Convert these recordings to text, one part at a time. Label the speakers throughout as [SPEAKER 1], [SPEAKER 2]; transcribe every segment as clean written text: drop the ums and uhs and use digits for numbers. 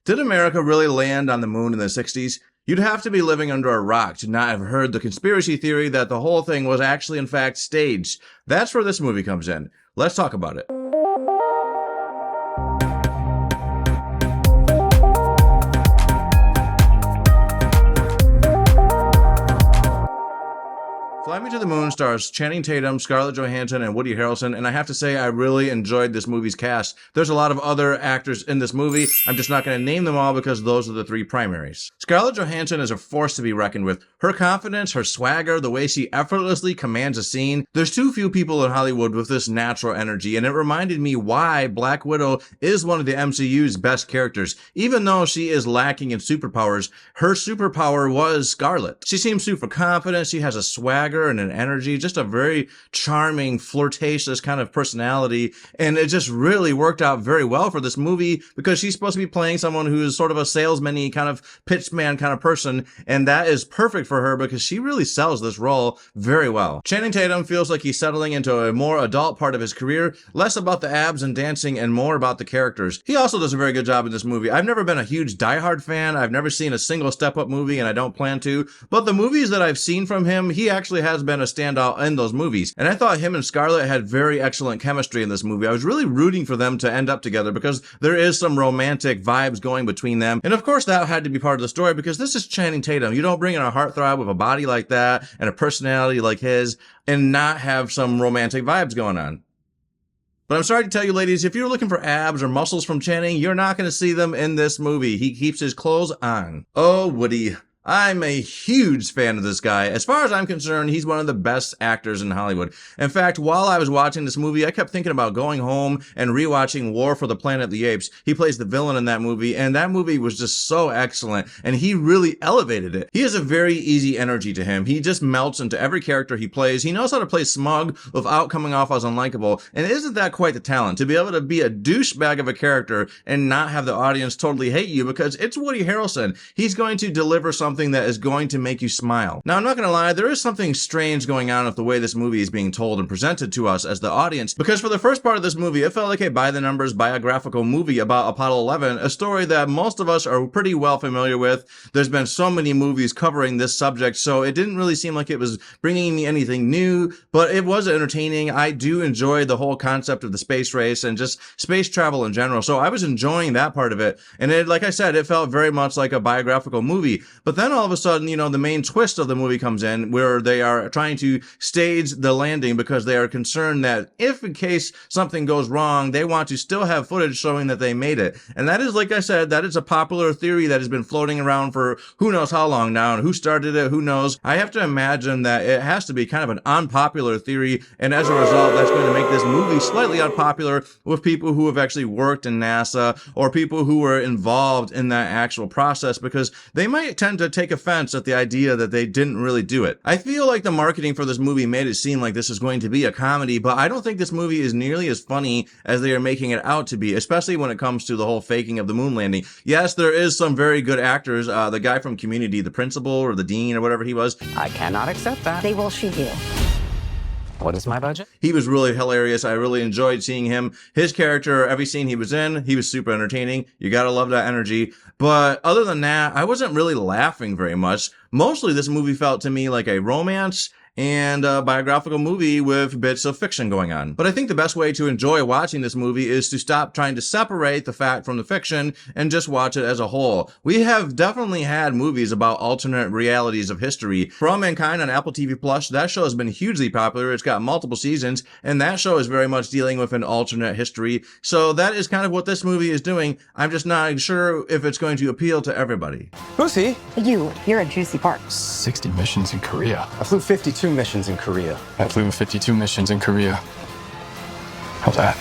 [SPEAKER 1] Did America really land on the moon in the 60s? You'd have to be living under a rock to not have heard the conspiracy theory that the whole thing was actually in fact staged. That's where this movie comes in. Let's talk about it. Fly Me to the Moon stars Channing Tatum, Scarlett Johansson, and Woody Harrelson, and I have to say I really enjoyed this movie's cast. There's a lot of other actors in this movie. I'm just not going to name them all because those are the three primaries. Scarlett Johansson is a force to be reckoned with. Her confidence, her swagger, the way she effortlessly commands a scene. There's too few people in Hollywood with this natural energy, and it reminded me why Black Widow is one of the MCU's best characters. Even though she is lacking in superpowers, her superpower was Scarlett. She seems super confident, she has a swagger and an energy, just a very charming, flirtatious kind of personality, and it just really worked out very well for this movie because she's supposed to be playing someone who is sort of a salesman-y kind of pitchman kind of person, and that is perfect for her because she really sells this role very well. Channing Tatum feels like he's settling into a more adult part of his career, less about the abs and dancing and more about the characters. He also does a very good job in this movie. I've never been a huge Die Hard fan. I've never seen a single Step Up movie, and I don't plan to, but the movies that I've seen from him, he actually has been a standout in those movies. And I thought him and Scarlett had very excellent chemistry in this movie. I was really rooting for them to end up together because there is some romantic vibes going between them. And of course that had to be part of the story because this is Channing Tatum. You don't bring in a heartthrob with a body like that and a personality like his and not have some romantic vibes going on. But I'm sorry to tell you, ladies, if you're looking for abs or muscles from Channing, you're not going to see them in this movie. He keeps his clothes on. Oh, Woody. I'm a huge fan of this guy. As far as I'm concerned, he's one of the best actors in Hollywood. In fact, while I was watching this movie, I kept thinking about going home and rewatching War for the Planet of the Apes. He plays the villain in that movie, and that movie was just so excellent, and he really elevated it. He has a very easy energy to him. He just melts into every character he plays. He knows how to play smug without coming off as unlikable, and isn't that quite the talent? To be able to be a douchebag of a character and not have the audience totally hate you because it's Woody Harrelson. He's going to deliver something that is going to make you smile. Now, I'm not going to lie, there is something strange going on with the way this movie is being told and presented to us as the audience, because for the first part of this movie, it felt like a by-the-numbers biographical movie about Apollo 11, a story that most of us are pretty well familiar with. There's been so many movies covering this subject, so it didn't really seem like it was bringing me anything new, but it was entertaining. I do enjoy the whole concept of the space race and just space travel in general, so I was enjoying that part of it, and it, like I said, it felt very much like a biographical movie. But then all of a sudden, you know, the main twist of the movie comes in where they are trying to stage the landing because they are concerned that if in case something goes wrong, they want to still have footage showing that they made it. And that is, like I said, that is a popular theory that has been floating around for who knows how long now, and who started it, who knows. I have to imagine that it has to be kind of an unpopular theory, and as a result, that's going to make this movie slightly unpopular with people who have actually worked in NASA or people who were involved in that actual process because they might tend to take offense at the idea that they didn't really do it. I feel like the marketing for this movie made it seem like this is going to be a comedy, but I don't think this movie is nearly as funny as they are making it out to be, especially when it comes to the whole faking of the moon landing. Yes, there is some very good actors. The guy from Community, the principal or the dean or whatever he was.
[SPEAKER 2] I cannot accept that.
[SPEAKER 3] They will shoot you.
[SPEAKER 2] What is my budget?
[SPEAKER 1] He was really hilarious. I really enjoyed seeing him. His character, every scene he was in, he was super entertaining. You gotta love that energy. But other than that, I wasn't really laughing very much. Mostly this movie felt to me like a romance and a biographical movie with bits of fiction going on. But I think the best way to enjoy watching this movie is to stop trying to separate the fact from the fiction and just watch it as a whole. We have definitely had movies about alternate realities of history. For All Mankind on Apple TV Plus, that show has been hugely popular. It's got multiple seasons, and that show is very much dealing with an alternate history. So that is kind of what this movie is doing. I'm just not sure if it's going to appeal to everybody.
[SPEAKER 4] Who's he?
[SPEAKER 3] You're a juicy part.
[SPEAKER 5] 60 missions in Korea.
[SPEAKER 4] I flew 52 missions in Korea.
[SPEAKER 5] I flew 52 missions in Korea. How's that?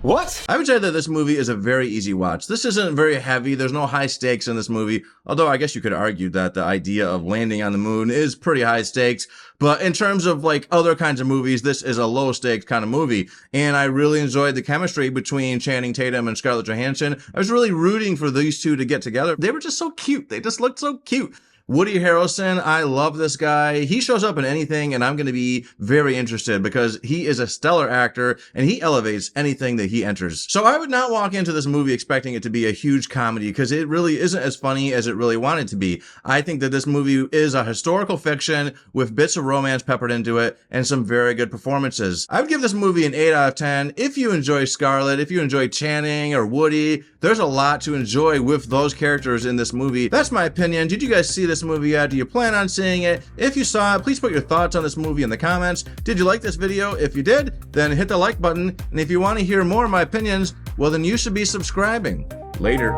[SPEAKER 4] What?
[SPEAKER 1] I would say that this movie is a very easy watch. This isn't very heavy. There's no high stakes in this movie. Although I guess you could argue that the idea of landing on the moon is pretty high stakes. But in terms of like other kinds of movies, this is a low stakes kind of movie. And I really enjoyed the chemistry between Channing Tatum and Scarlett Johansson. I was really rooting for these two to get together. They were just so cute. They just looked so cute. Woody Harrelson, I love this guy. He shows up in anything and I'm going to be very interested because he is a stellar actor and he elevates anything that he enters. So I would not walk into this movie expecting it to be a huge comedy because it really isn't as funny as it really wanted to be. I think that this movie is a historical fiction with bits of romance peppered into it and some very good performances. I would give this movie an 8 out of 10. If you enjoy Scarlett, if you enjoy Channing or Woody, there's a lot to enjoy with those characters in this movie. That's my opinion. Did you guys see this movie yet? Do you plan on seeing it? If you saw it, please put your thoughts on this movie in the comments. Did you like this video? If you did, then hit the like button. And if you want to hear more of my opinions, well then you should be subscribing. Later.